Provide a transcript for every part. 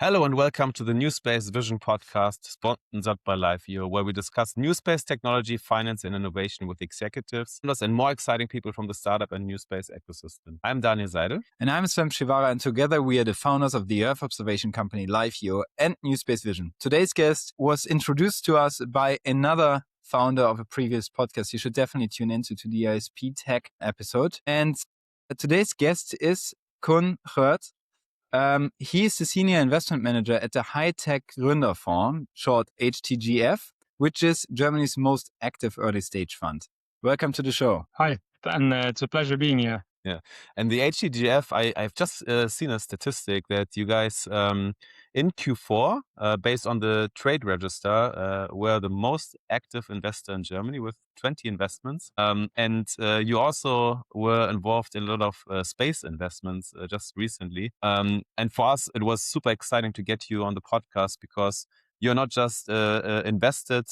Hello and welcome to the NewSpaceVision podcast, sponsored by LiveView, where we discuss new space technology, finance, and innovation with executives and more exciting people from the startup and new space ecosystem. I'm Daniel Seidel. And I'm Sven Shivara, and together we are the founders of the Earth observation company LiveView and NewSpaceVision. Today's guest was introduced to us by another founder of a previous podcast. You should definitely tune into the ISP Tech episode. And today's guest is Koen Geurts. He is the senior investment manager at the High-Tech Gründerfonds, short HTGF, which is Germany's most active early stage fund. Welcome to the show. Hi, and it's a pleasure being here. Yeah, and the HTGF, I've just seen a statistic that you guys in Q4, based on the trade register, were the most active investor in Germany with 20 investments. And you also were involved in a lot of space investments just recently. And for us, it was super exciting to get you on the podcast because you're not just invested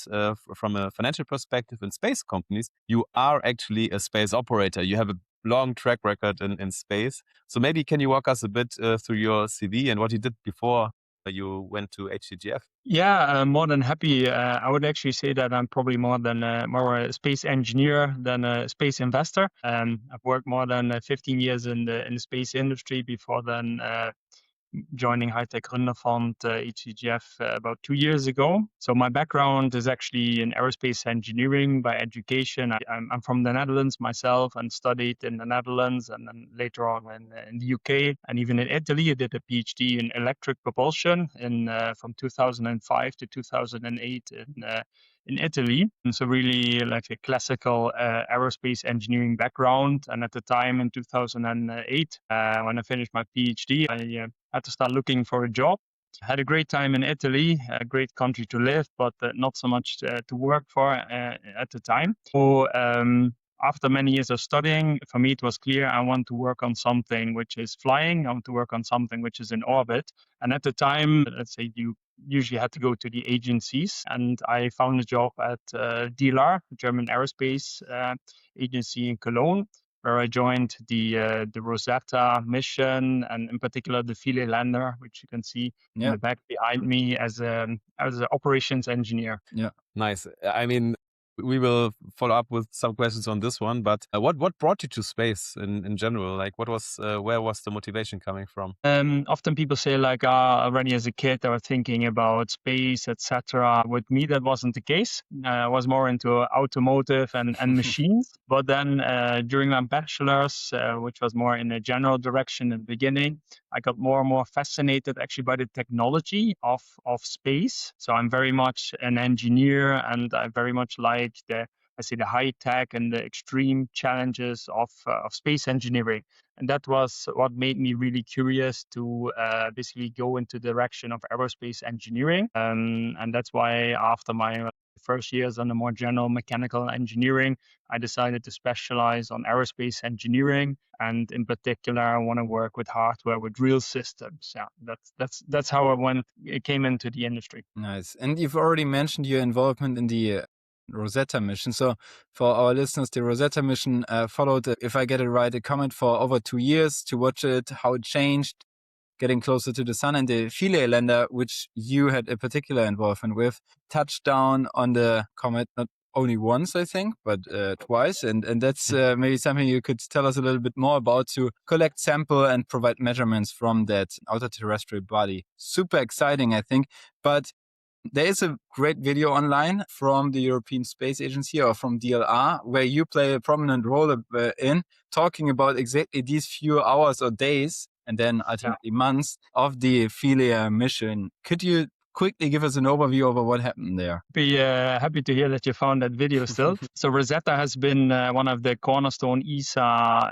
from a financial perspective in space companies, you are actually a space operator. You have a long track record in space. So maybe can you walk us a bit through your CV and what you did before you went to HTGF? Yeah, more than happy. I would actually say that I'm probably more a space engineer than a space investor. I've worked more than 15 years in the space industry before then. Joining High-Tech Gründerfonds, HTGF, about 2 years ago. So my background is actually in aerospace engineering by education. I'm from the Netherlands myself and studied in the Netherlands and then later on in the UK and even in Italy. I did a PhD in electric propulsion from 2005 to 2008 in Italy. And so really like a classical aerospace engineering background. And at the time in 2008, when I finished my PhD, I had to start looking for a job. Had a great time in Italy, a great country to live, but not so much to work for at the time. So after many years of studying, for me it was clear I want to work on something which is flying. I want to work on something which is in orbit. And at the time, let's say you usually had to go to the agencies, and I found a job at DLR, German aerospace agency in Cologne, where I joined the Rosetta mission, and in particular the Philae lander, which you can see in the back behind me as an operations engineer. Yeah, nice. I mean, we will follow up with some questions on this one, but what brought you to space in general? Like, where was the motivation coming from? Often people say like, already as a kid, I was thinking about space, etc. With me, that wasn't the case. I was more into automotive and machines. But then during my bachelor's, which was more in a general direction in the beginning, I got more and more fascinated actually by the technology of space. So I'm very much an engineer, and I very much like the high tech and the extreme challenges of space engineering. And that was what made me really curious to basically go into the direction of aerospace engineering. And that's why after my first years on the more general mechanical engineering, I decided to specialize on aerospace engineering. And in particular, I want to work with hardware, with real systems. Yeah, that's how I came into the industry. Nice. And you've already mentioned your involvement in the Rosetta mission. So for our listeners, the Rosetta mission followed, if I get it right, a comet for over 2 years to watch it, how it changed, getting closer to the sun. And the Philae lander, which you had a particular involvement with, touched down on the comet not only once, I think, but twice. And that's maybe something you could tell us a little bit more about, to collect sample and provide measurements from that outer terrestrial body. Super exciting, I think. But there is a great video online from the European Space Agency or from DLR where you play a prominent role in talking about exactly these few hours or days and then ultimately months of the Philae mission. Could you quickly give us an overview over what happened there? Be happy to hear that you found that video still. So Rosetta has been one of the cornerstone ESA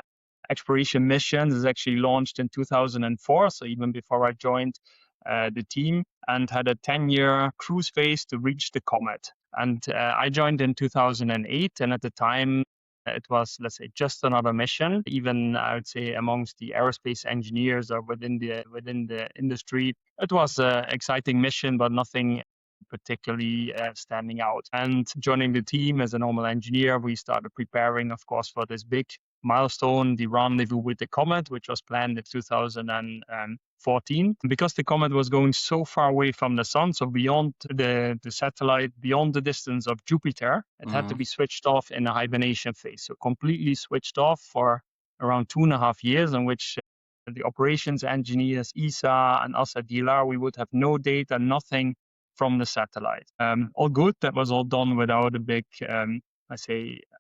exploration missions. It's actually launched in 2004, so even before I joined the team, and had a 10-year cruise phase to reach the comet. And I joined in 2008, and at the time it was, let's say, just another mission. Even I would say amongst the aerospace engineers or within the industry, it was an exciting mission, but nothing particularly standing out. And joining the team as a normal engineer, we started preparing, of course, for this big milestone, the rendezvous with the comet, which was planned in 2014. Because the comet was going so far away from the sun, so beyond the satellite, beyond the distance of Jupiter, it had to be switched off in a hibernation phase. So completely switched off for around 2.5 years, in which the operations engineers, ESA and us at DLR, we would have no data, nothing from the satellite. All good. That was all done without a big,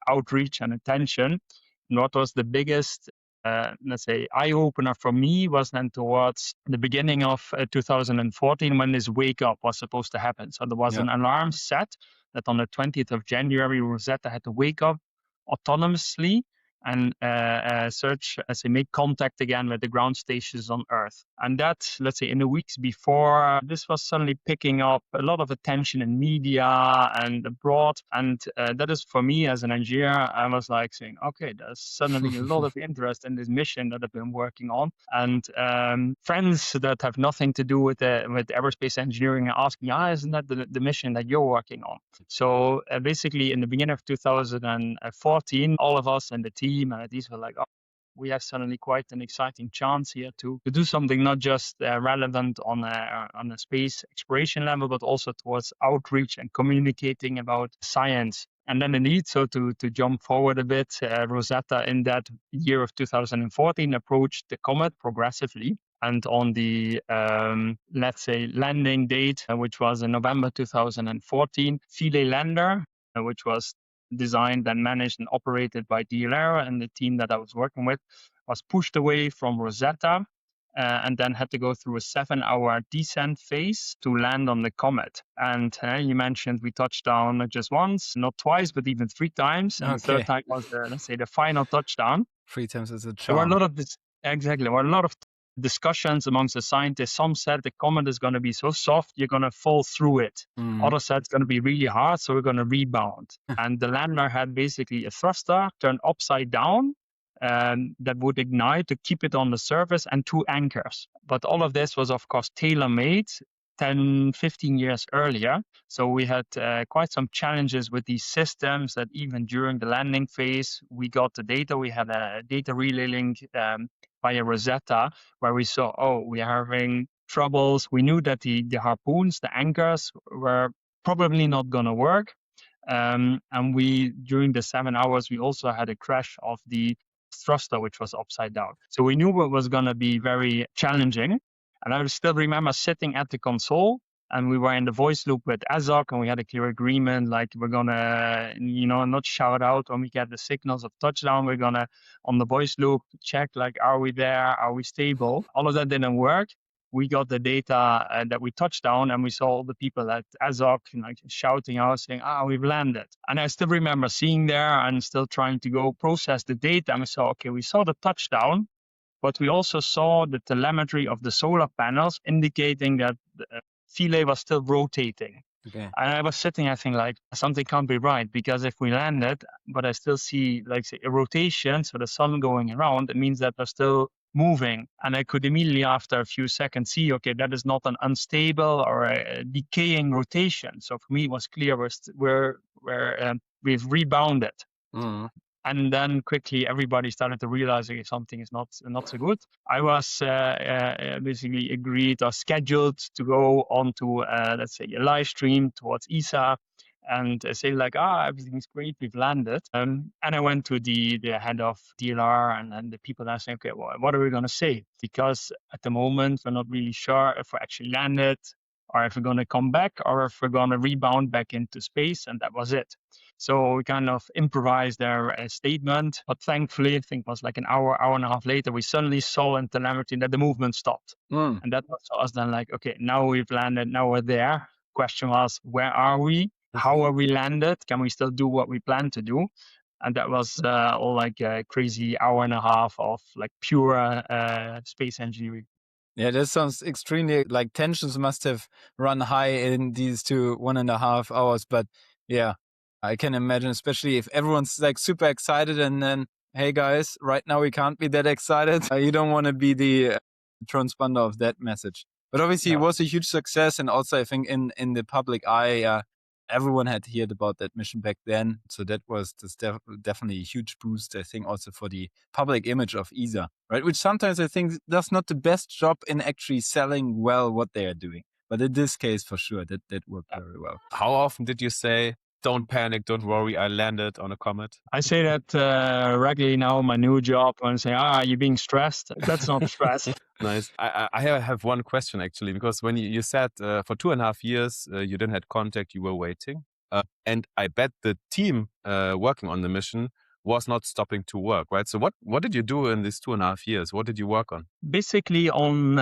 outreach and attention. And what was the biggest, eye-opener for me was then towards the beginning of 2014 when this wake-up was supposed to happen. So there was an alarm set that on the 20th of January, Rosetta had to wake up autonomously and make contact again with the ground stations on Earth. And that, in the weeks before, this was suddenly picking up a lot of attention in media and abroad. And that is, for me as an engineer, I was like saying, okay, there's suddenly a lot of interest in this mission that I've been working on. And friends that have nothing to do with aerospace engineering are asking, isn't that the mission that you're working on? So basically, in the beginning of 2014, all of us in the team and these were like, oh, we have suddenly quite an exciting chance here to do something not just relevant on a space exploration level, but also towards outreach and communicating about science. And then indeed, so to jump forward a bit, Rosetta in that year of 2014 approached the comet progressively. And on the, landing date, which was in November 2014, Philae lander, which was designed and managed and operated by DLR and the team that I was working with, was pushed away from Rosetta and then had to go through a 7-hour descent phase to land on the comet. And you mentioned we touched down not just once, not twice, but even 3 times. And the third time was the final touchdown. 3 times is a charm. There were a lot of there were a lot of discussions amongst the scientists. Some said the comet is going to be so soft, you're going to fall through it. Others said it's going to be really hard, so we're going to rebound. And the lander had basically a thruster turned upside down that would ignite to keep it on the surface and 2 anchors. But all of this was, of course, tailor-made 10, 15 years earlier. So we had quite some challenges with these systems that even during the landing phase, we got the data. We had a data relay link via Rosetta where we saw, we are having troubles. We knew that the harpoons, the anchors, were probably not going to work. And during the 7 hours, we also had a crash of the thruster, which was upside down. So we knew it was going to be very challenging. And I still remember sitting at the console and we were in the voice loop with ASOC and we had a clear agreement, like we're going to, not shout out when we get the signals of touchdown. We're going to, on the voice loop, check, like, are we there? Are we stable? All of that didn't work. We got the data that we touched down and we saw all the people at ASOC shouting out, saying, we've landed. And I still remember seeing there and still trying to go process the data. And we saw, we saw the touchdown, but we also saw the telemetry of the solar panels indicating that Philae was still rotating. Okay. And I was sitting, I think, like, something can't be right, because if we landed, but I still see, a rotation, so the sun going around, it means that they're still moving. And I could immediately, after a few seconds, see, that is not an unstable or a decaying rotation. So for me, it was clear we've rebounded. And then quickly, everybody started to realize something is not so good. I was basically agreed or scheduled to go onto, a live stream towards ESA and say everything's great, we've landed. And I went to the head of DLR and the people that saying, what are we going to say? Because at the moment, we're not really sure if we actually landed or if we're going to come back or if we're going to rebound back into space. And that was it. So we kind of improvised their statement, but thankfully, I think it was like an hour and a half later, we suddenly saw in telemetry that the movement stopped. And that was us then now we've landed, now we're there. Question was, where are we? How are we landed? Can we still do what we plan to do? And that was all a crazy hour and a half of pure space engineering. Yeah, that sounds extremely tensions must have run high in these 1.5 hours. But yeah, I can imagine, especially if everyone's super excited and then, hey guys, right now we can't be that excited. You don't want to be the transponder of that message. But obviously it was a huge success. And also I think in the public eye, Everyone had heard about that mission back then. So that was definitely a huge boost, I think, also for the public image of ESA, right? Which sometimes I think does not the best job in actually selling well what they are doing. But in this case, for sure, that worked very well. How often did you say, don't panic, don't worry, I landed on a comet? I say that regularly now in my new job and say, you're being stressed. That's not stress. Nice. I have one question actually, because when you said for 2.5 years you didn't have contact, you were waiting. And I bet the team working on the mission was not stopping to work, right? So what did you do in these 2.5 years? What did you work on? Basically on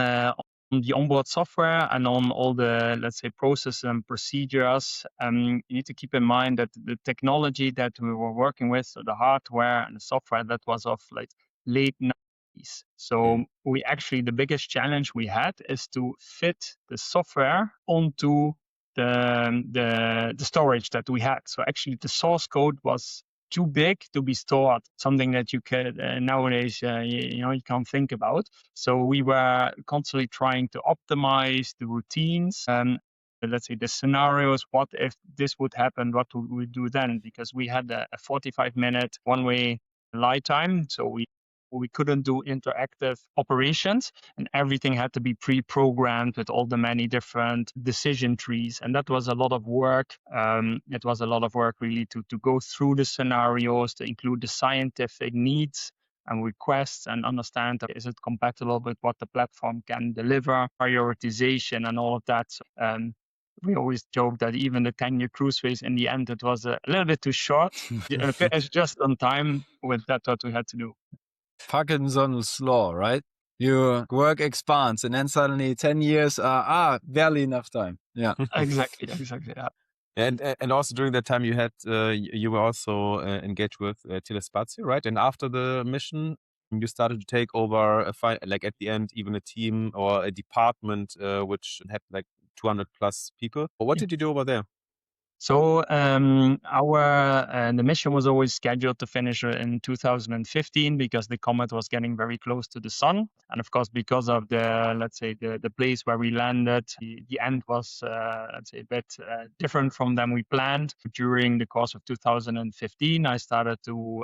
the onboard software and on all the, let's say, processes and procedures. You need to keep in mind that the technology that we were working with, so the hardware and the software, that was of like late 90s. So we actually, the biggest challenge we had is to fit the software onto the storage that we had. So actually the source code was too big to be stored, something that you could nowadays you can't think about. So we were constantly trying to optimize the routines, let's say the scenarios. What if this would happen? What would we do then? Because we had a 45-minute one-way light time, so we couldn't do interactive operations, and everything had to be pre-programmed with all the many different decision trees. And that was a lot of work. It was a lot of work really to go through the scenarios, to include the scientific needs and requests and understand that is it compatible with what the platform can deliver, prioritization and all of that. So, we always joke that even the 10-year cruise phase, in the end, it was a little bit too short. It's just on time with that what we had to do. Parkinson's law, right? Your work expands, and then suddenly 10 years are barely enough time. Yeah, exactly. Yeah. And also during that time you had you were also engaged with Telespazio, right? And after the mission, you started to take over like at the end even a team or a department which had like 200 plus people. What did you do over there? So the mission was always scheduled to finish in 2015 because the comet was getting very close to the sun, and of course because of the place where we landed, the end was let's say a bit different from than we planned. During the course of 2015, I started to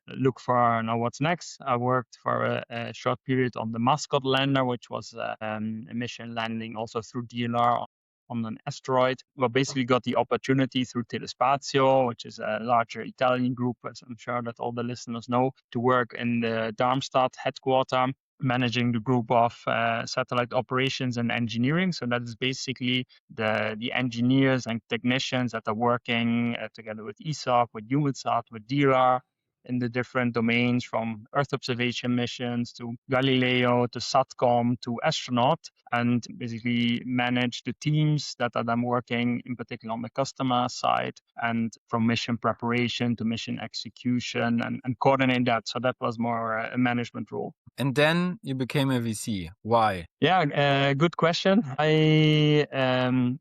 look for what's next. I worked for a short period on the Mascot lander, which was a mission landing also through DLR on an asteroid. Well, basically got the opportunity through Telespazio, which is a larger Italian group, as I'm sure that all the listeners know, to work in the Darmstadt headquarters, managing the group of satellite operations and engineering. So that is basically the engineers and technicians that are working together with ESOP, with EUMETSAT, with DIRA, in the different domains, from Earth observation missions to Galileo to SATCOM to astronaut, and basically manage the teams that are then working in particular on the customer side, and from mission preparation to mission execution and coordinate that. So that was more a management role. And then you became a VC. Why? Yeah, good question. I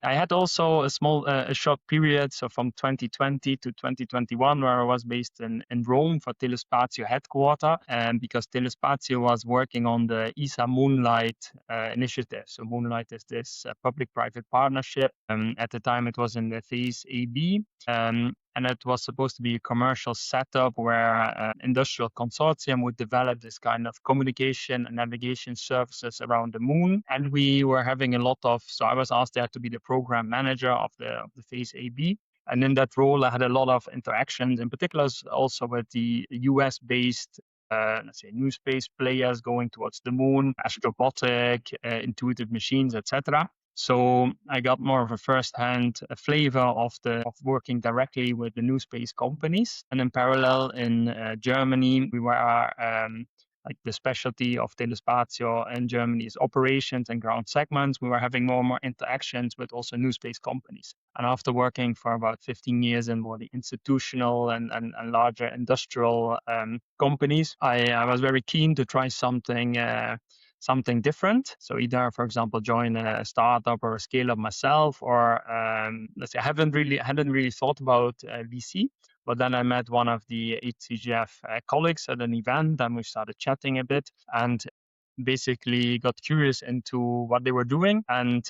had also a short period, so from 2020 to 2021, where I was based in Rome for Telespazio headquarters, because Telespazio was working on the ESA Moonlight initiative. So Moonlight is this public-private partnership. At the time, it was in the phase AB. And it was supposed to be a commercial setup where industrial consortium would develop this kind of communication and navigation services around the moon. And we were having so I was asked there to be the program manager of the phase AB. And in that role, I had a lot of interactions, in particular also with the US-based let's say new space players going towards the moon, astrobotic, intuitive machines, etc. So I got more of a first-hand flavor of working directly with the new space companies. And in parallel, in Germany, we were like the specialty of Telespazio in Germany is operations and ground segments. We were having more and more interactions with also new space companies. And after working for about 15 years in more the institutional and larger industrial companies, I was very keen to try something different. So either, for example, join a startup or a scale up myself, or let's say I hadn't really thought about VC. But then I met one of the HTGF colleagues at an event, and we started chatting a bit, and basically got curious into what they were doing. And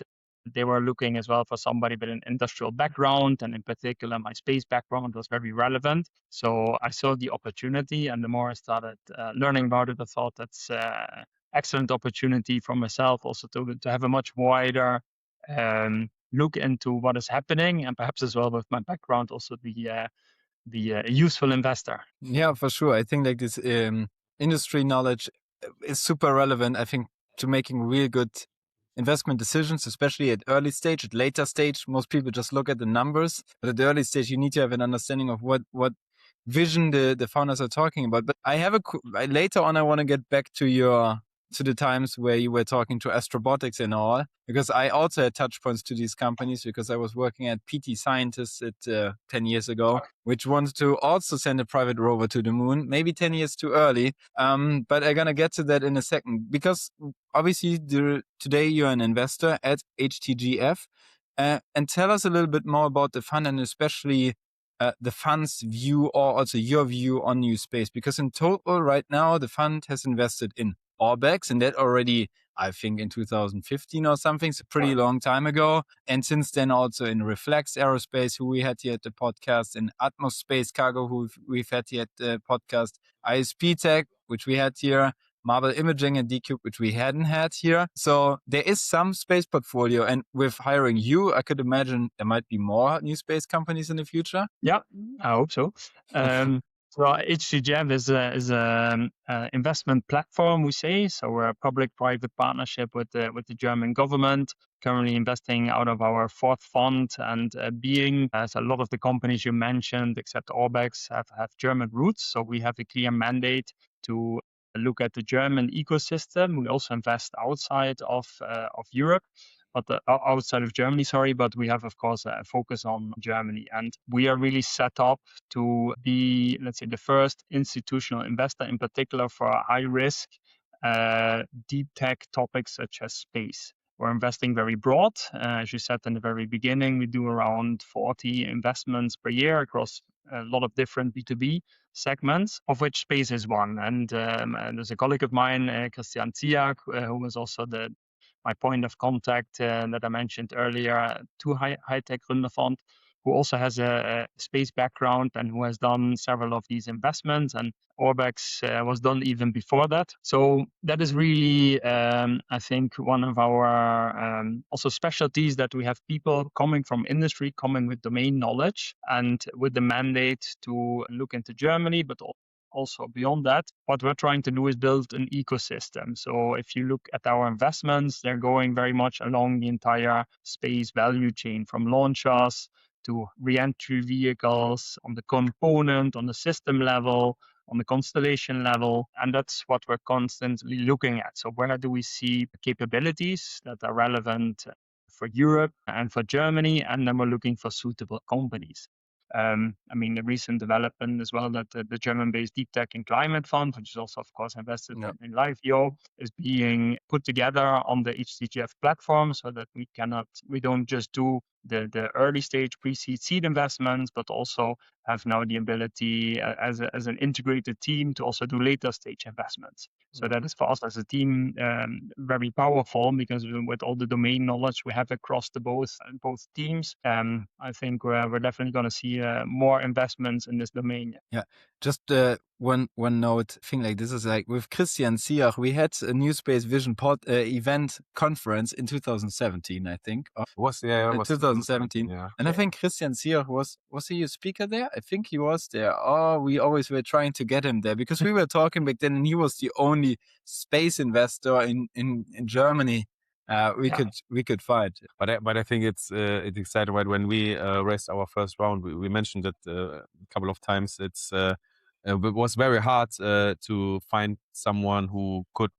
They were looking as well for somebody with an industrial background, and in particular, my space background was very relevant. So I saw the opportunity, and the more I started learning about it, I thought that's excellent opportunity for myself also to have a much wider look into what is happening, and perhaps as well with my background also be a useful investor. Yeah, for sure. I think like this industry knowledge is super relevant, I think, to making real good investment decisions, especially at early stage. At later stage, most people just look at the numbers, but at the early stage, you need to have an understanding of what vision the founders are talking about. But I have later on, I want to get back to the times where you were talking to Astrobotics and all, because I also had touch points to these companies because I was working at PT Scientists 10 years ago, which wanted to also send a private rover to the moon, maybe 10 years too early. But I'm going to get to that in a second, because obviously today you're an investor at HTGF. And tell us a little bit more about the fund, and especially the fund's view, or also your view on new space. Because in total right now, the fund has invested in Orbex, and that already, I think, in 2015 or something. It's a pretty long time ago. And since then also in Reflex Aerospace, who we had here at the podcast, in Atmos Space Cargo, who we've had here at the podcast, ISP Tech, which we had here, Marble Imaging and D-Cube, which we hadn't had here. So there is some space portfolio. And with hiring you, I could imagine there might be more new space companies in the future. Yeah, I hope so. So HTGF is a investment platform, we say. So we're a public-private partnership with the German government, currently investing out of our fourth fund, and being, as a lot of the companies you mentioned, except Orbex, have German roots. So we have a clear mandate to look at the German ecosystem. We also invest outside of Europe. But outside of Germany, sorry, but we have, of course, a focus on Germany. And we are really set up to be, let's say, the first institutional investor, in particular for high risk, deep tech topics such as space. We're investing very broad. As you said in the very beginning, we do around 40 investments per year across a lot of different B2B segments, of which space is one. And there's a colleague of mine, Christian Ziak, who was also my point of contact that I mentioned earlier, to High-Tech Gründerfonds, who also has a space background and who has done several of these investments. And Orbex was done even before that. So that is really, I think, one of our also specialties, that we have people coming from industry, coming with domain knowledge and with the mandate to look into Germany, but also beyond that. What we're trying to do is build an ecosystem. So if you look at our investments, they're going very much along the entire space value chain, from launchers to re-entry vehicles, on the component, on the system level, on the constellation level. And that's what we're constantly looking at. So where do we see capabilities that are relevant for Europe and for Germany? And then we're looking for suitable companies. I mean, the recent development as well, that the German-based Deep Tech and Climate Fund, which is also, of course, invested in LiveVio, is being put together on the HTGF platform, so that we don't just do the early stage pre-seed seed investments, but also have now the ability as an integrated team to also do later stage investments. So that is, for us as a team, very powerful, because with all the domain knowledge we have across both teams, I think we're definitely going to see more investments in this domain. Yeah, just one note thing like this is like with Christian Ziach, we had a NewSpaceVision event conference in 2017, I think. It was 2017. Yeah. And I think Christian Ziach was he a speaker there? I think he was there. Oh, we always were trying to get him there, because we were talking back then, and he was the only space investor in Germany we could find. But I think it's exciting, right? When we raised our first round, we mentioned it a couple of times. It was very hard to find someone who could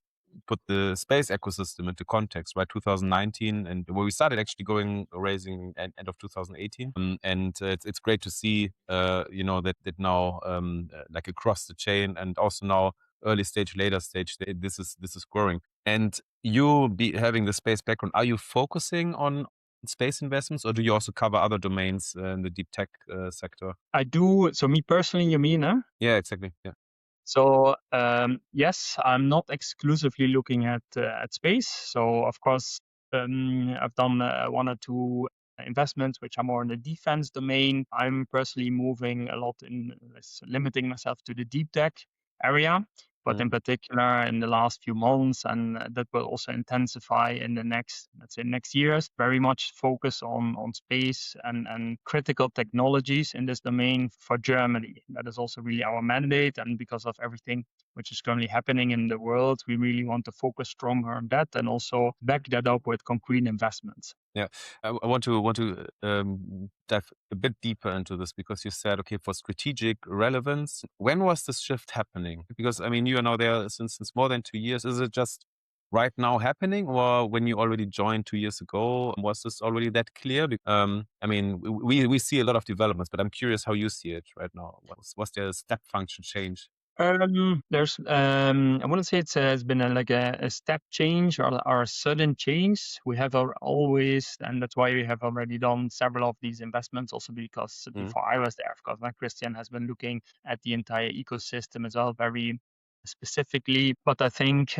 put the space ecosystem into context, right? 2019, and where we started actually raising end of 2018, and it's great to see, that now like across the chain, and also now early stage, later stage, this is growing. And you having the space background, are you focusing on space investments, or do you also cover other domains in the deep tech sector? I do. So me personally, you mean? Huh? Yeah, exactly. Yeah. So yes, I'm not exclusively looking at space. So of course, I've done one or two investments which are more in the defense domain. I'm personally moving a lot in limiting myself to the deep tech area, but in particular in the last few months, and that will also intensify in the next, let's say, next years, very much focus on space and critical technologies in this domain for Germany. That is also really our mandate, and because of everything which is currently happening in the world, we really want to focus stronger on that and also back that up with concrete investments. Yeah, I want to dive a bit deeper into this, because you said, okay, for strategic relevance, when was this shift happening? Because I mean, you are now there since more than 2 years. Is it just right now happening, or when you already joined 2 years ago, was this already that clear? I mean, we see a lot of developments, but I'm curious how you see it right now. Was there a step function change? There's I wouldn't say it's been like a step change or a sudden change. We have always, and that's why we have already done several of these investments. Also because before I was there, of course, Christian has been looking at the entire ecosystem as well, very specifically. But I think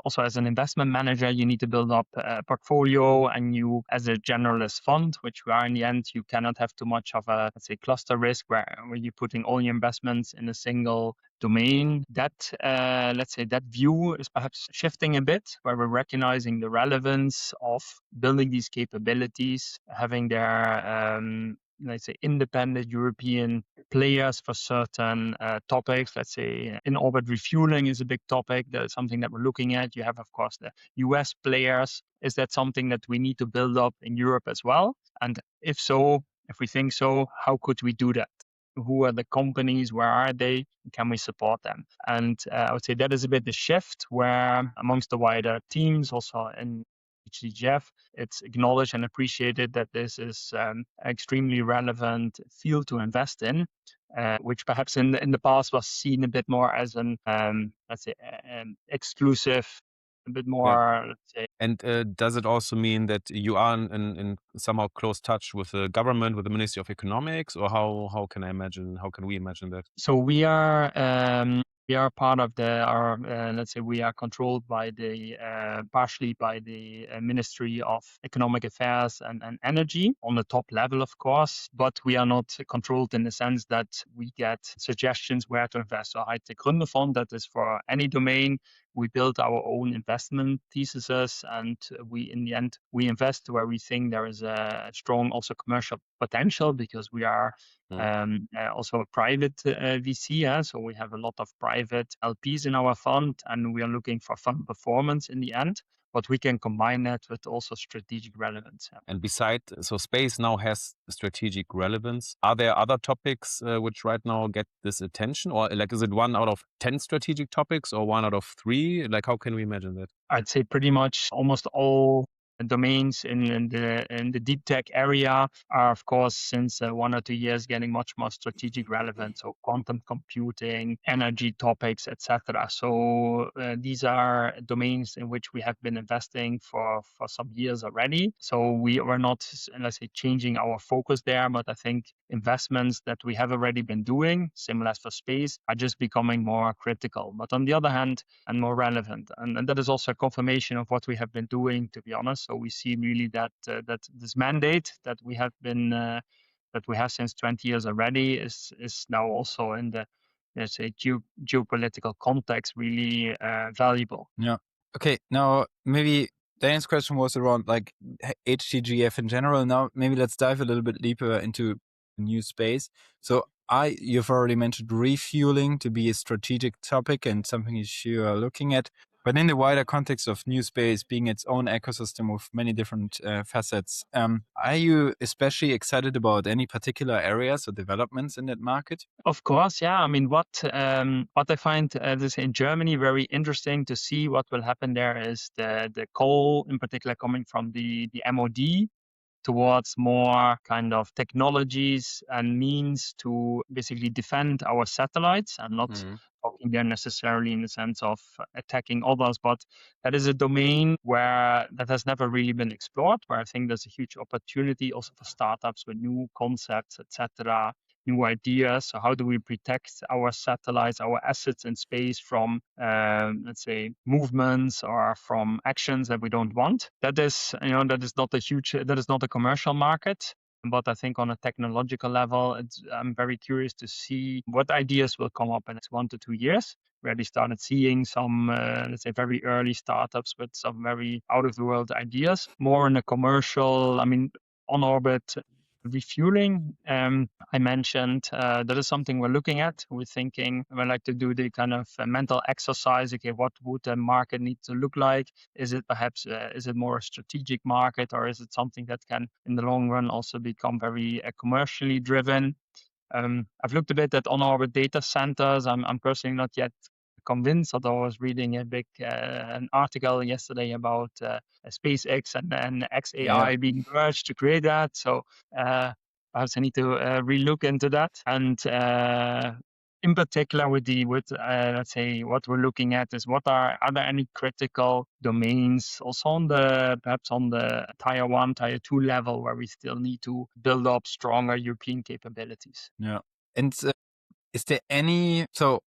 also as an investment manager, you need to build up a portfolio, and you, as a generalist fund, which we are in the end, you cannot have too much of a, let's say, cluster risk where you're putting all your investments in a single domain. That let's say that view is perhaps shifting a bit, where we're recognizing the relevance of building these capabilities, having their let's say independent European players for certain topics. Let's say in-orbit refueling is a big topic. That is something that we're looking at. You have, of course, the US players. Is that something that we need to build up in Europe as well? And if so, if we think so, how could we do that? Who are the companies? Where are they? Can we support them? And I would say that is a bit the shift, where amongst the wider teams, also in HTGF, it's acknowledged and appreciated that this is an extremely relevant field to invest in, which perhaps in the past was seen a bit more as an let's say exclusive, a bit more, let's say. And does it also mean that you are in somehow close touch with the government, with the Ministry of Economics, or how can we imagine that? So we are part of our let's say we are controlled by the partially by the Ministry of Economic Affairs and Energy on the top level, of course, but we are not controlled in the sense that we get suggestions where to invest. So HTGF Gründerfonds, that is for any domain. We build our own investment theses, and in the end we invest where we think there is a strong also commercial potential, because we are also a private VC, so we have a lot of private LPs in our fund, and we are looking for fund performance in the end. But we can combine that with also strategic relevance. And so space now has strategic relevance. Are there other topics which right now get this attention, or like is it 1 out of 10 strategic topics, or 1 out of 3? Like how can we imagine that? I'd say pretty much almost all domains in the deep tech area are, of course, since 1 or 2 years getting much more strategic relevance. So quantum computing, energy topics, etc. So these are domains in which we have been investing for some years already. So we are not, let's say, changing our focus there, but I think investments that we have already been doing, similar as for space, are just becoming more critical. But on the other hand, and more relevant, and that is also a confirmation of what we have been doing, to be honest. So we see really that this mandate that we have been that we have since 20 years already is now also in the, let's say, geopolitical context really valuable. Yeah. Okay. Now maybe Dan's question was around like HTGF in general. Now maybe let's dive a little bit deeper into new space. So you've already mentioned refueling to be a strategic topic and something you are looking at. But in the wider context of new space being its own ecosystem with many different facets, are you especially excited about any particular areas or developments in that market? Of course, yeah. I mean, what I find in Germany very interesting to see what will happen there is the call, in particular, coming from the MOD towards more kind of technologies and means to basically defend our satellites. I'm not talking there necessarily in the sense of attacking others, but that is a domain where that has never really been explored, where I think there's a huge opportunity also for startups with new concepts, etc., new ideas. So how do we protect our satellites, our assets in space from, let's say, movements or from actions that we don't want? That is not a commercial market. But I think on a technological level, I'm very curious to see what ideas will come up in the next 1 to 2 years. We already started seeing some, let's say, very early startups with some very out-of-the-world ideas, more in a commercial, on-orbit refueling. I mentioned that is something we're looking at. We're thinking we like to do the kind of mental exercise. Okay, what would the market need to look like? Is it perhaps is it more a strategic market, or is it something that can, in the long run, also become very commercially driven? I've looked a bit at on-orbit data centers. I'm personally not yet convinced, although I was reading an article yesterday about SpaceX and XAI being merged to create that. So perhaps I need to relook into that. And in particular, let's say what we're looking at is are there any critical domains also perhaps on the tier 1, tier 2 level where we still need to build up stronger European capabilities? Yeah. And is there so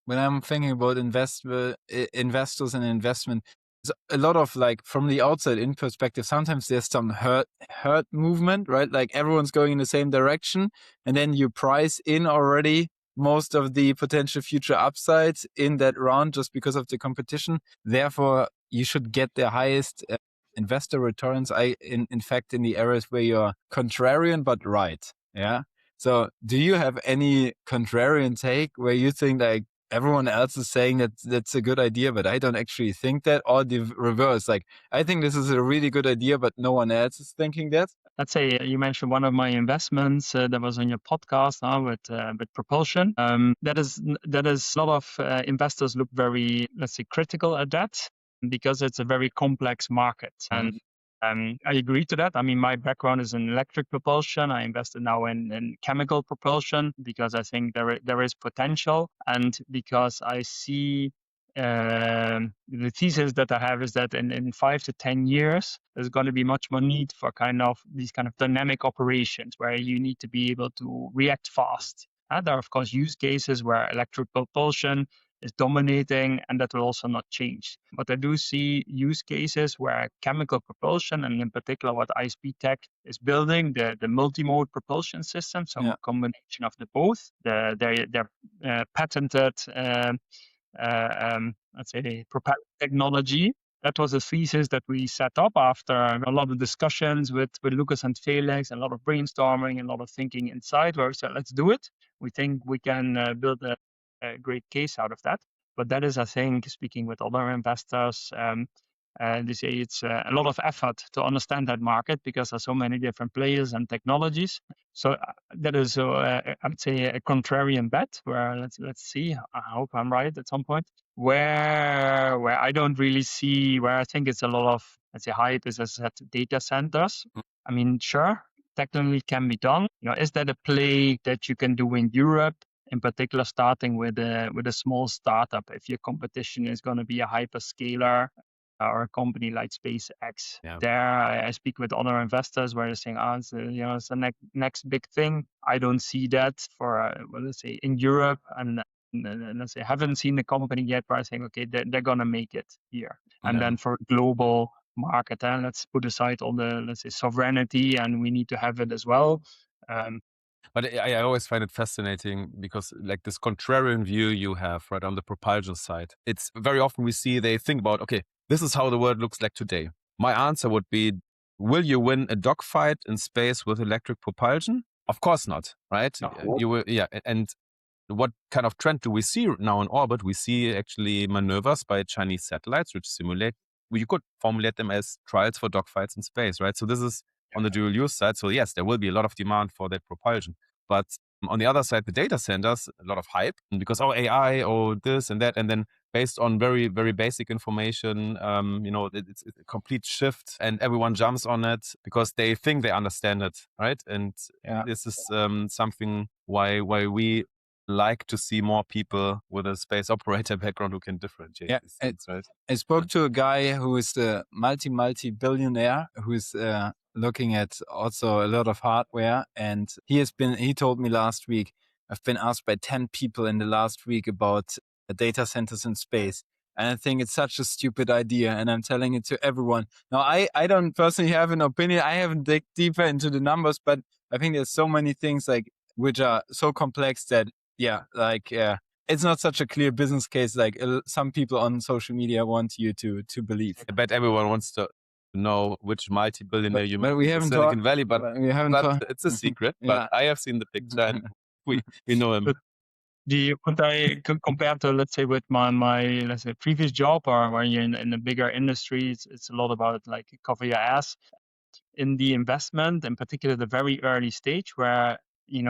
when I'm thinking about investors and investment, there's a lot of, like, from the outside in perspective, sometimes there's some herd movement, right? Like everyone's going in the same direction, and then you price in already most of the potential future upsides in that round just because of the competition. Therefore, you should get the highest investor returns. In fact, in the areas where you're contrarian but right. Yeah. So do you have any contrarian take where you think, like, everyone else is saying that that's a good idea, but I don't actually think that, or the reverse? Like, I think this is a really good idea, but no one else is thinking that. Let's say you mentioned one of my investments that was on your podcast with propulsion. That is a lot of investors look very, let's say, critical at that because it's a very complex market. And I agree to that. I mean, my background is in electric propulsion. I invested now in chemical propulsion because I think there is potential, and because I see the thesis that I have is that in 5 to 10 years, there's going to be much more need for these kind of dynamic operations where you need to be able to react fast. There are, of course, use cases where electric propulsion is dominating, and that will also not change. But I do see use cases where chemical propulsion, and in particular what ISP Tech is building, the multimode propulsion system, so a combination of the both, their patented let's say, propeller technology. That was a thesis that we set up after a lot of discussions with Lucas and Felix, and a lot of brainstorming, and a lot of thinking inside, where we said, let's do it. We think we can build a great case out of that. But that is, I think, speaking with other investors, they say it's a lot of effort to understand that market because there's so many different players and technologies. So that is, I would say, a contrarian bet where let's see. I hope I'm right at some point. Where I don't really see, where I think it's a lot of, let's say, hype is, as I said, data centers. I mean, sure, technically can be done. Is that a play that you can do in Europe? In particular, starting with a small startup, if your competition is going to be a hyperscaler or a company like SpaceX. Yeah. There, I speak with other investors where they're saying, it's the next big thing. I don't see that for, let's say, in Europe, and let's say, haven't seen the company yet, but I think, okay, they're going to make it here. Yeah. And then for global market, let's put aside all the, let's say, sovereignty, and we need to have it as well. But I always find it fascinating because, like, this contrarian view you have, right, on the propulsion side, it's very often they think about, okay, this is how the world looks like today. My answer would be, will you win a dogfight in space with electric propulsion? Of course not, right? No. You will, yeah. And what kind of trend do we see now in orbit? We see actually maneuvers by Chinese satellites which simulate, you could formulate them as trials for dogfights in space, right? So this is on the dual use side. So yes, there will be a lot of demand for that propulsion. But on the other side, the data centers, a lot of hype because, AI, this and that. And then based on very, very basic information, it's a complete shift, and everyone jumps on it because they think they understand it, right? And this is something why we like to see more people with a space operator background who can differentiate. Yeah, these things, right? I spoke to a guy who is a multi-billionaire who is looking at also a lot of hardware. And he told me last week, I've been asked by 10 people in the last week about data centers in space. And I think it's such a stupid idea. And I'm telling it to everyone. Now, I don't personally have an opinion. I haven't dig deeper into the numbers, but I think there's so many things like which are so complex that, it's not such a clear business case like some people on social media want you to believe. I bet everyone wants to know which multi-billionaire you But we met in haven't Silicon talked. Valley, but We haven't talked. it's a secret. Yeah. But I have seen the picture and we know him. But Would I compare to, let's say, with my let's say previous job, or when you're in a bigger industry, it's a lot about like cover your ass in the investment, in particular the very early stage where you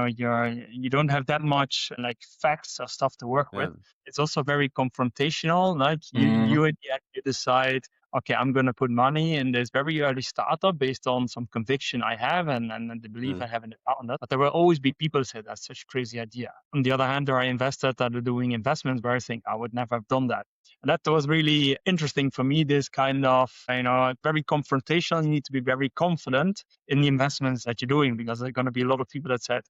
don't have that much like facts or stuff to work with. It's also very confrontational. Like you at the end, you decide, okay, I'm going to put money in this very early startup based on some conviction I have and the belief I have in the founder. But there will always be people who say that's such a crazy idea. On the other hand, there are investors that are doing investments where I think I would never have done that. And that was really interesting for me, this kind of, very confrontational. You need to be very confident in the investments that you're doing, because there are going to be a lot of people that said,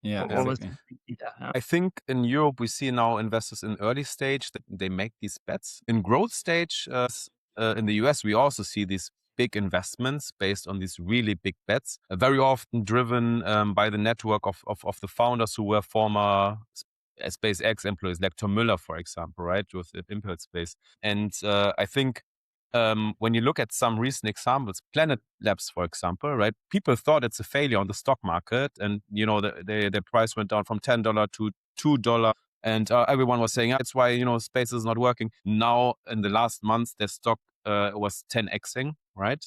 yeah, what was exactly. I think in Europe, we see now investors in early stage that they make these bets. In growth stage, in the US, we also see these big investments based on these really big bets, very often driven by the network of the founders who were former SpaceX employees, like Tom Müller, for example, right, with Impulse Space. And I think when you look at some recent examples, Planet Labs, for example, right, people thought it's a failure on the stock market, and their price went down from $10 to $2, and everyone was saying that's why space is not working. Now, in the last months, their stock was 10xing, right?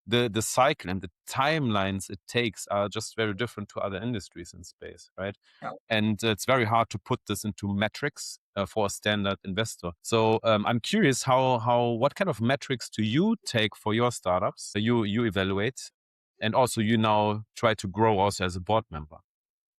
The cycle and the timelines it takes are just very different to other industries in space, right? Yeah. And it's very hard to put this into metrics for a standard investor. So I'm curious what kind of metrics do you take for your startups? You evaluate, and also you now try to grow also as a board member.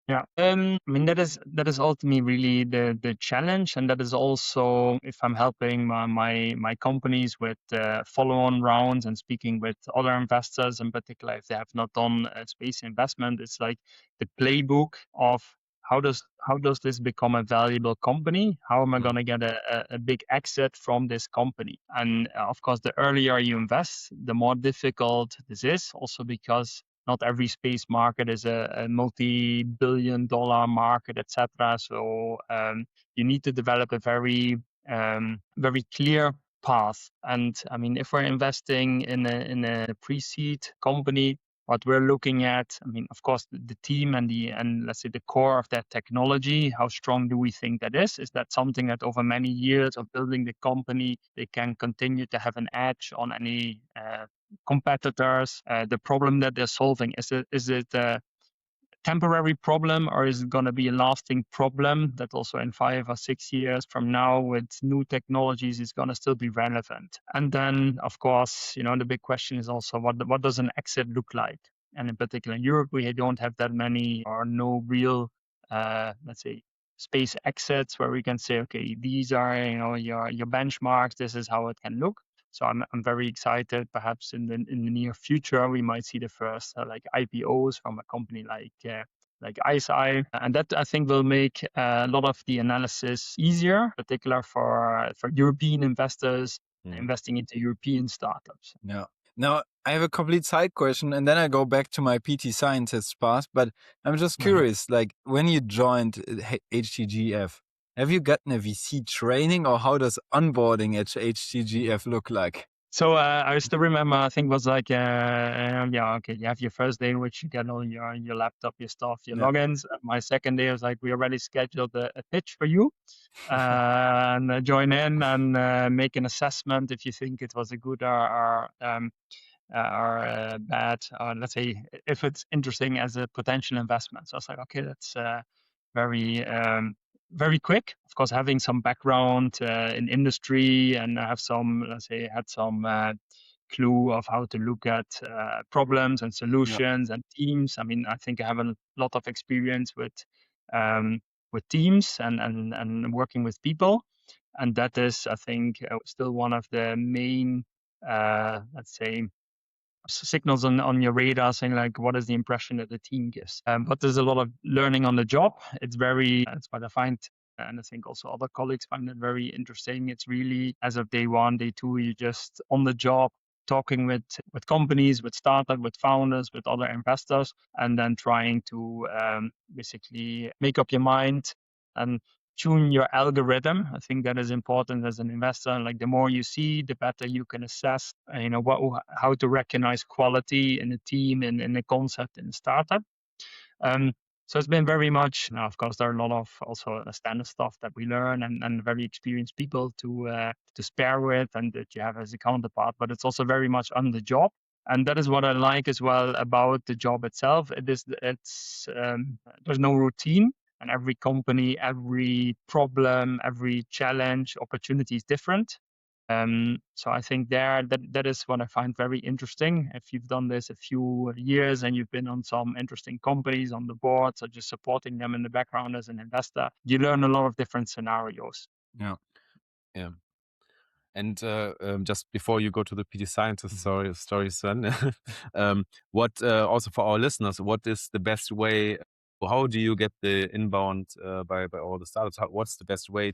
Yeah, I mean that is ultimately really the challenge, and that is also if I'm helping my companies with follow-on rounds and speaking with other investors, in particular if they have not done a space investment, it's like the playbook of how does this become a valuable company? How am I going to get a big exit from this company? And of course, the earlier you invest, the more difficult this is. Also because not every space market is a multi-billion-dollar market, etc. So you need to develop a very clear path. And I mean, if we're investing in a pre-seed company, what we're looking at, I mean, of course, the team and let's say the core of that technology, how strong do we think that is? Is that something that over many years of building the company, they can continue to have an edge on any competitors? The problem that they're solving, is it a temporary problem, or is it going to be a lasting problem that also in 5 or 6 years from now with new technologies is going to still be relevant? And then of course, the big question is also what does an exit look like? And in particular in Europe, we don't have that many or no real let's say space exits where we can say, okay, these are your benchmarks, this is how it can look. So I'm very excited. Perhaps in the near future, we might see the first like IPOs from a company like ISI, and that I think will make a lot of the analysis easier, particular for European investors investing into European startups. Yeah. Now, I have a complete side question, and then I go back to my PT scientist path. But I'm just curious, like when you joined HTGF, have you gotten a VC training, or how does onboarding at HTGF look like? So I still remember, I think it was like, okay, you have your first day in which you get all your laptop, your stuff, your logins. My second day was like, we already scheduled a pitch for you and join in and make an assessment if you think it was a good or bad, or let's say if it's interesting as a potential investment. So I was like, okay, that's very quick. Of course, having some background in industry and I have some, let's say, had some clue of how to look at problems and solutions and teams. I mean, I think I have a lot of experience with teams and working with people, and that is, I think, still one of the main, let's say, signals on your radar saying like, what is the impression that the team gives? But there's a lot of learning on the job. That's what I find. And I think also other colleagues find it very interesting. It's really as of day one, day two, you just on the job, talking with companies, with startups, with founders, with other investors, and then trying to basically make up your mind and tune your algorithm. I think that is important as an investor. Like the more you see, the better you can assess, how to recognize quality in a team and in a concept in a startup. So it's been very much, now of course, there are a lot of also standard stuff that we learn and very experienced people to spare with and that you have as a counterpart, but it's also very much on the job. And that is what I like as well about the job itself. There's no routine, and every company, every problem, every challenge, opportunity is different. So I think that is what I find very interesting. If you've done this a few years and you've been on some interesting companies on the board, so just supporting them in the background as an investor, you learn a lot of different scenarios. Yeah. Yeah. And just before you go to the PT Scientist story, Sven, what also for our listeners, what is the best way? How do you get the inbound by all the startups? What's the best way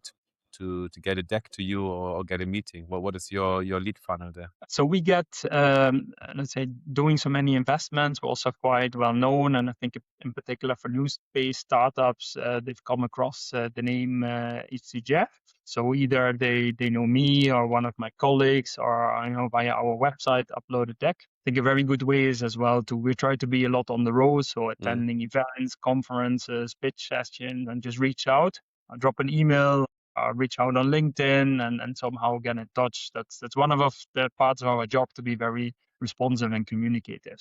to get a deck to you or get a meeting? What is your lead funnel there? So we get, let's say, doing so many investments. We're also quite well known, and I think in particular for new space startups, they've come across the name HTGF. So either they know me or one of my colleagues, or via our website upload a deck. I think a very good way is as well we try to be a lot on the road, so attending events, conferences, pitch sessions, and just reach out, drop an email, reach out on LinkedIn and somehow get in touch. That's one of the parts of our job, to be very responsive and communicative.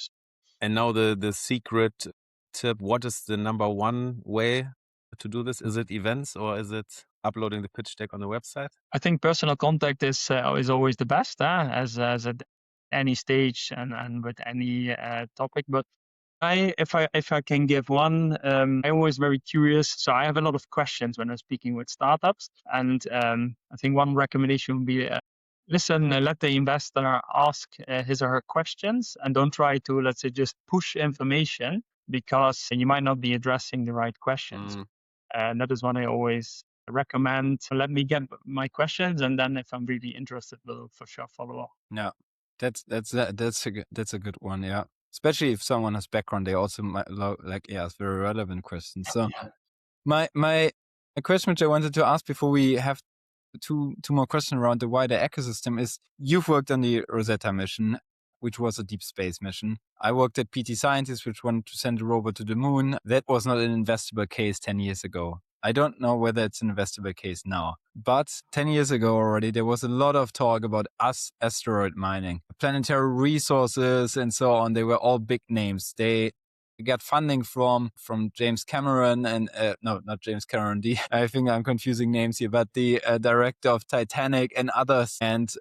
And now the secret tip, what is the number one way to do this? Is it events or is it uploading the pitch deck on the website? I think personal contact is always the best, as at any stage and with any topic. But if I can give one, I'm always very curious. So I have a lot of questions when I'm speaking with startups, and I think one recommendation would be listen, let the investor ask his or her questions, and don't try to, let's say, just push information, because you might not be addressing the right questions. And that is what I always recommend. So let me get my questions, and then if I'm really interested, we'll for sure follow up. Yeah, that's a good one. Yeah, especially if someone has background, they also might it's very relevant questions. So my question which I wanted to ask before we have two more questions around the wider ecosystem is, you've worked on the Rosetta mission, which was a deep space mission. I worked at PT Scientist, which wanted to send a rover to the moon. That was not an investable case 10 years ago. I don't know whether it's an investable case now, but 10 years ago already, there was a lot of talk about asteroid mining, planetary resources and so on. They were all big names. They got funding from James Cameron and no, not James Cameron. I think I'm confusing names here, but the director of Titanic and others. And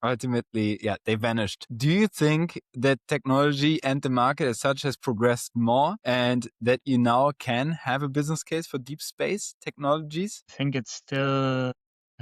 ultimately, they vanished. Do you think that technology and the market as such has progressed more, and that you now can have a business case for deep space technologies? I think it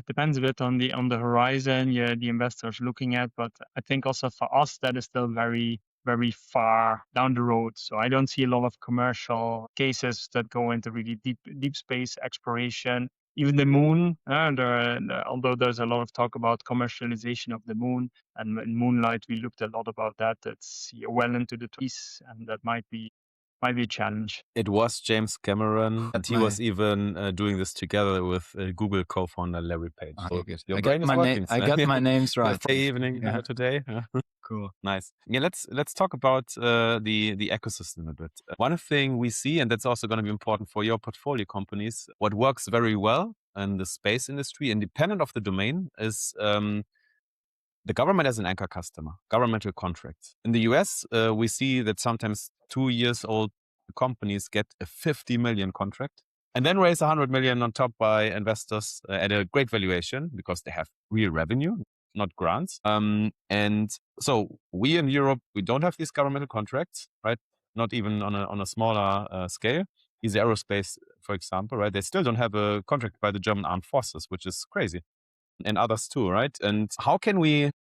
depends a bit on the horizon the investors looking at, but I think also for us that is still very, very far down the road. So I don't see a lot of commercial cases that go into really deep space exploration. Even the moon, although there's a lot of talk about commercialization of the moon, and in Moonlight we looked a lot about that. That's well into the 20s, and that might be a challenge. It was James Cameron, and he was even doing this together with Google co-founder Larry Page. So your brain is working. I got my names right. Thursday evening today. Cool. Nice. Yeah, let's talk about the ecosystem a bit. One thing we see, and that's also going to be important for your portfolio companies, what works very well in the space industry, independent of the domain, is the government as an anchor customer, governmental contracts. In the US, we see that sometimes 2 years old companies get a 50 million contract and then raise 100 million on top by investors at a great valuation because they have real revenue, not grants. And so we in Europe, we don't have these governmental contracts, right? Not even on a smaller scale. Easy Aerospace, for example, right? They still don't have a contract by the German Armed Forces, which is crazy. And others too, right? And how can we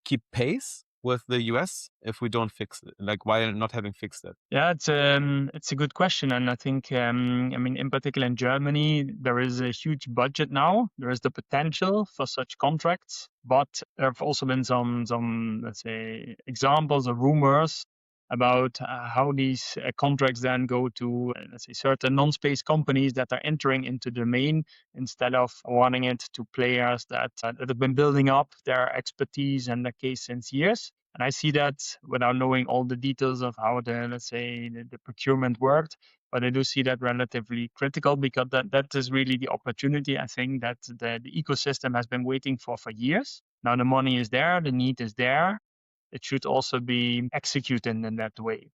keep pace with the US if we don't fix it? Like, why not having fixed it? Yeah, it's a good question, and I think I mean, in particular in Germany, there is a huge budget now. There is the potential for such contracts, but there have also been some let's say examples or rumors about how these contracts then go to let's say certain non-space companies that are entering into the domain instead of awarding it to players that have been building up their expertise and their case since years. And I see that without knowing all the details of how the, let's say, the procurement worked, but I do see that relatively critical because that is really the opportunity, I think, that the ecosystem has been waiting for years. Now the money is there, the need is there. It should also be executed in that way.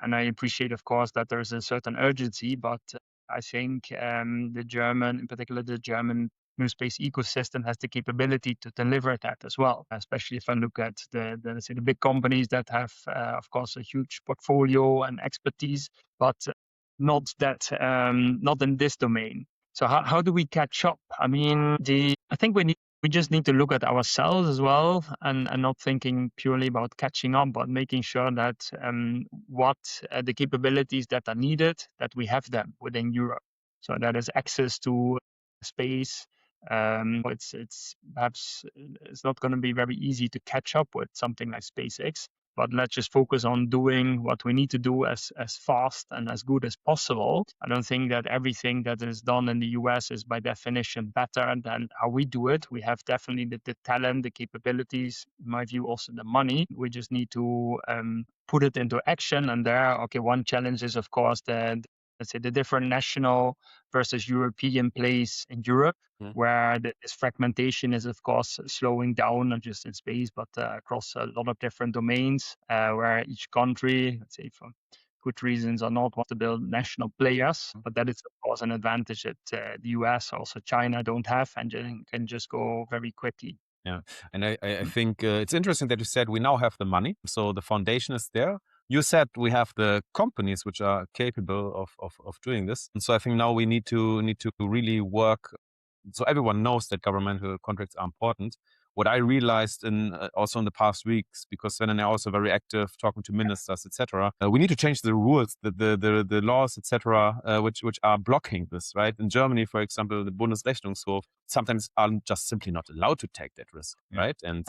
And I appreciate, of course, that there's a certain urgency, but I think the German, in particular, the German new space ecosystem has the capability to deliver that as well. Especially if I look at let's say the big companies that have, of course, a huge portfolio and expertise, but not that, not in this domain. So how do we catch up? I mean, I think we just need to look at ourselves as well and not thinking purely about catching up, but making sure that what the capabilities that are needed, that we have them within Europe. So that is access to space. It's perhaps it's not going to be very easy to catch up with something like SpaceX, but let's just focus on doing what we need to do as fast and as good as possible. I don't think that everything that is done in the US is by definition better than how we do it. We have definitely the talent, the capabilities, in my view, also the money. We just need to put it into action. And there, okay, one challenge is, of course, let's say the different national versus European plays in Europe, where this fragmentation is, of course, slowing down, not just in space, but across a lot of different domains, where each country, let's say for good reasons or not, want to build national players. But that is, of course, an advantage that the US, also China, don't have and can just go very quickly. Yeah, and I think it's interesting that you said we now have the money, so the foundation is there. You said we have the companies which are capable of doing this, and so I think now we need to really work. So everyone knows that governmental contracts are important. What I realized also in the past weeks, because then I'm also very active talking to ministers, etc. We need to change the rules, the laws, etc., which are blocking this. Right in Germany, for example, the Bundesrechnungshof sometimes are just simply not allowed to take that risk. Right, and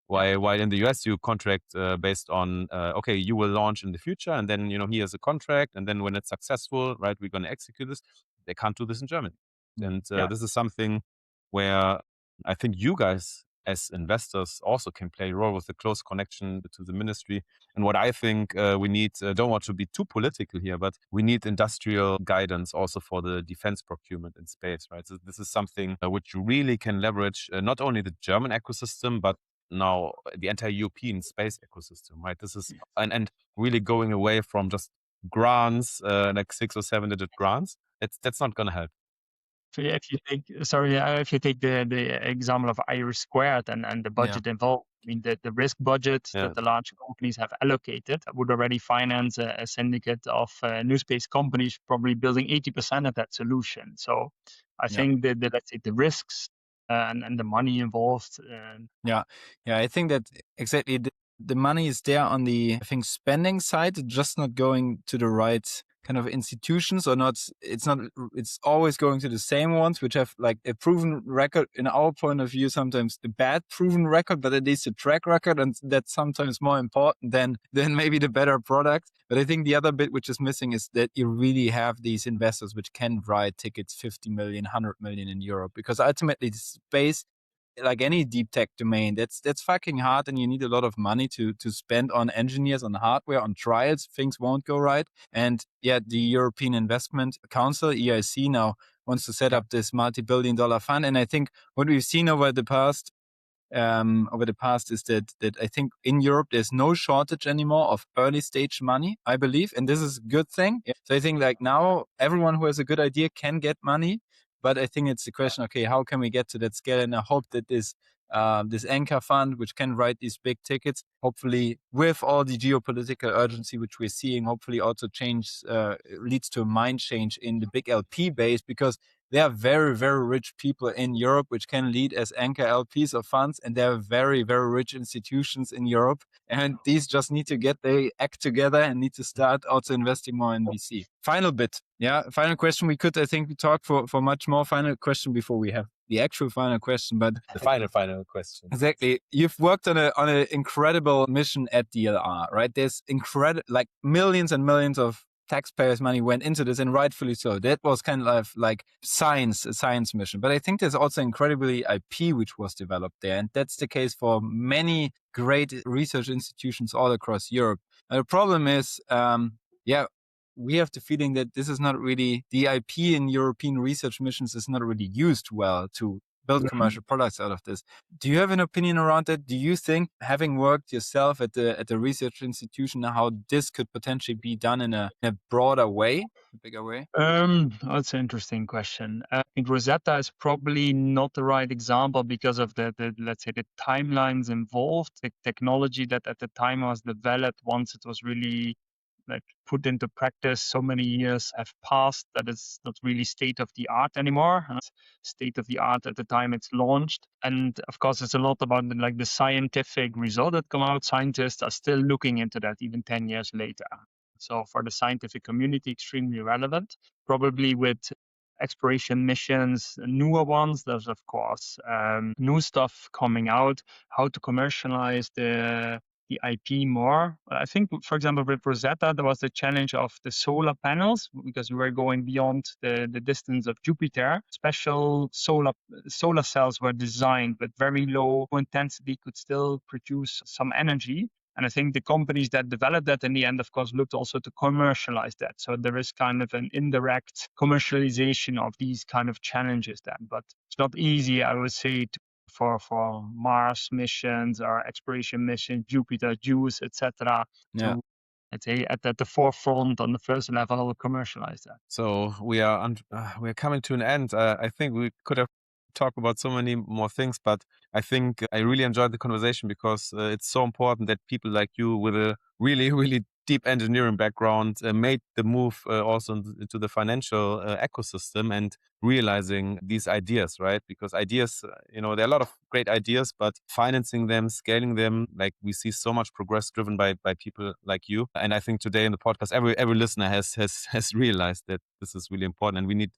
while in the US you contract based on okay, you will launch in the future, and then here's a contract, and then when it's successful, right, we're going to execute this. They can't do this in Germany. And this is something where I think you guys as investors also can play a role with a close connection to the ministry. And what I think we need, don't want to be too political here, but we need industrial guidance also for the defense procurement in space, right? So this is something which really can leverage not only the German ecosystem, but now the entire European space ecosystem, right? This is, and really going away from just grants, like 6 or 7 digit grants. That's not going to help. If you take the example of Iris Squared and the budget involved, I mean the risk budget that the large companies have allocated would already finance a syndicate of new space companies, probably building 80% of that solution. So I think that let's say the risks and the money involved. I think that exactly the money is there on the, I think, spending side, just not going to the right kind of institutions, or not. It's always going to the same ones, which have like a proven record in our point of view, sometimes a bad proven record, but at least a track record. And that's sometimes more important than maybe the better product. But I think the other bit which is missing is that you really have these investors which can write tickets 50 million, 100 million in Europe, because ultimately space, like any deep tech domain, that's fucking hard, and you need a lot of money to spend on engineers, on hardware, on trials. Things won't go right. And the European Investment Council, EIC, now wants to set up this multi-billion-dollar fund. And I think what we've seen over the past is that I think in Europe there's no shortage anymore of early stage money, I believe, and this is a good thing. So I think like now everyone who has a good idea can get money. But I think it's the question, okay, how can we get to that scale? And I hope that this anchor fund, which can write these big tickets, hopefully with all the geopolitical urgency which we're seeing, hopefully also leads to a mind change in the big LP base, because there are very, very rich people in Europe which can lead as anchor LPs of funds, and there are very, very rich institutions in Europe. And these just need to get their act together and need to start also investing more in VC. Final bit. Yeah, final question. We could, I think, we talk for much more. Final question before we have the actual final question, but The final question. exactly. You've worked on an incredible mission at DLR, right? There's like millions and millions of taxpayers' money went into this, and rightfully so. That was kind of like a science mission. But I think there's also incredibly IP which was developed there, and that's the case for many great research institutions all across Europe. And the problem is, we have the feeling that this is not really, the IP in European research missions is not really used well to build commercial products out of this. Do you have an opinion around that? Do you think, having worked yourself at the research institution, how this could potentially be done in a broader way, a bigger way? That's an interesting question. I think Rosetta is probably not the right example because of the let's say the timelines involved, the technology that at the time was developed. Once it was really like put into practice, so many years have passed that it's not really state of the art anymore. It's state of the art at the time it's launched. And of course, it's a lot about like the scientific result that come out. Scientists are still looking into that even 10 years later. So for the scientific community, extremely relevant. Probably with exploration missions, newer ones, there's of course new stuff coming out, how to commercialize the IP more. I think, for example, with Rosetta, there was the challenge of the solar panels because we were going beyond the distance of Jupiter. Special solar cells were designed with very low intensity, could still produce some energy. And I think the companies that developed that in the end, of course, looked also to commercialize that. So there is kind of an indirect commercialization of these kind of challenges then. But it's not easy, I would say, for Mars missions or exploration missions, Jupiter, JUICE, etc. To, let's say, at the forefront on the first level, commercialize that. So we're coming to an end. I think we could have talked about so many more things, but I think I really enjoyed the conversation because it's so important that people like you with a really, really deep engineering background made the move also into the financial ecosystem and realizing these ideas, right? Because ideas, there are a lot of great ideas, but financing them, scaling them, like we see so much progress driven by people like you. And I think today in the podcast, every listener has realized that this is really important, and we need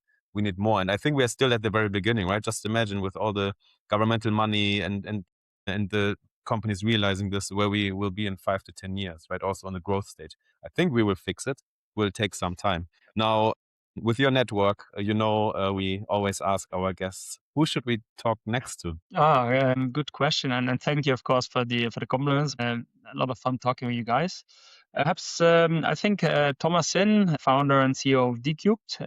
more. And I think we are still at the very beginning, right? Just imagine with all the governmental money and the companies realizing this, where we will be in 5 to 10 years, right? Also on the growth stage. I think we will fix it. Will take some time. Now, with your network, we always ask our guests, who should we talk next to? Good question. And thank you, of course, for the compliments. A lot of fun talking with you guys. Perhaps I think Thomas Sin, founder and CEO of Decubed,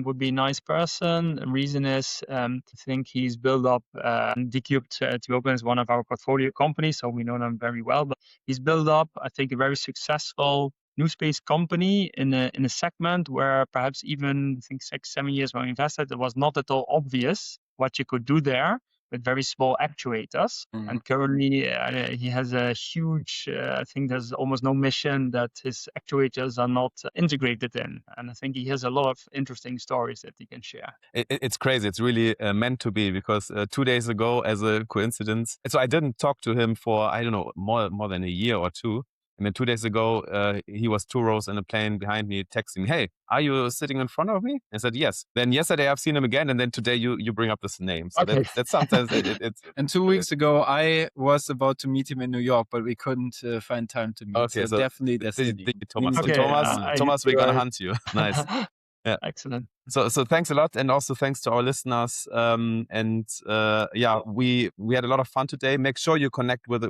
would be a nice person. The reason is I think he's built up Decubed to be open as one of our portfolio companies, so we know them very well. But he's built up, I think, a very successful new space company in a segment where perhaps even I think 6-7 years when we invested, it was not at all obvious what you could do there with very small actuators. Mhm. And currently he has a huge, I think there's almost no mission that his actuators are not integrated in. And I think he has a lot of interesting stories that he can share. It's crazy. It's really meant to be, because 2 days ago, as a coincidence, so I didn't talk to him for, I don't know, more than a year or two. And then 2 days ago, he was 2 rows in a plane behind me, texting me, "Hey, are you sitting in front of me?" I said, "Yes." Then yesterday I've seen him again, and then today you bring up this name. So Okay. that's sometimes it's. And 2 weeks ago, I was about to meet him in New York, but we couldn't find time to meet. Okay, so definitely destiny. Thomas. Okay, Thomas, we're gonna hunt you. Nice. Yeah. Excellent. So thanks a lot, and also thanks to our listeners. We had a lot of fun today. Make sure you connect with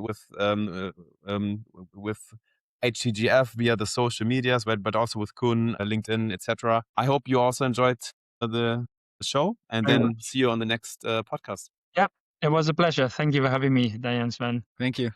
HTGF via the social medias, but also with Koen, LinkedIn, etc. I hope you also enjoyed the show, and then see you on the next podcast. Yeah, it was a pleasure. Thank you for having me, Diane, Sven. Thank you.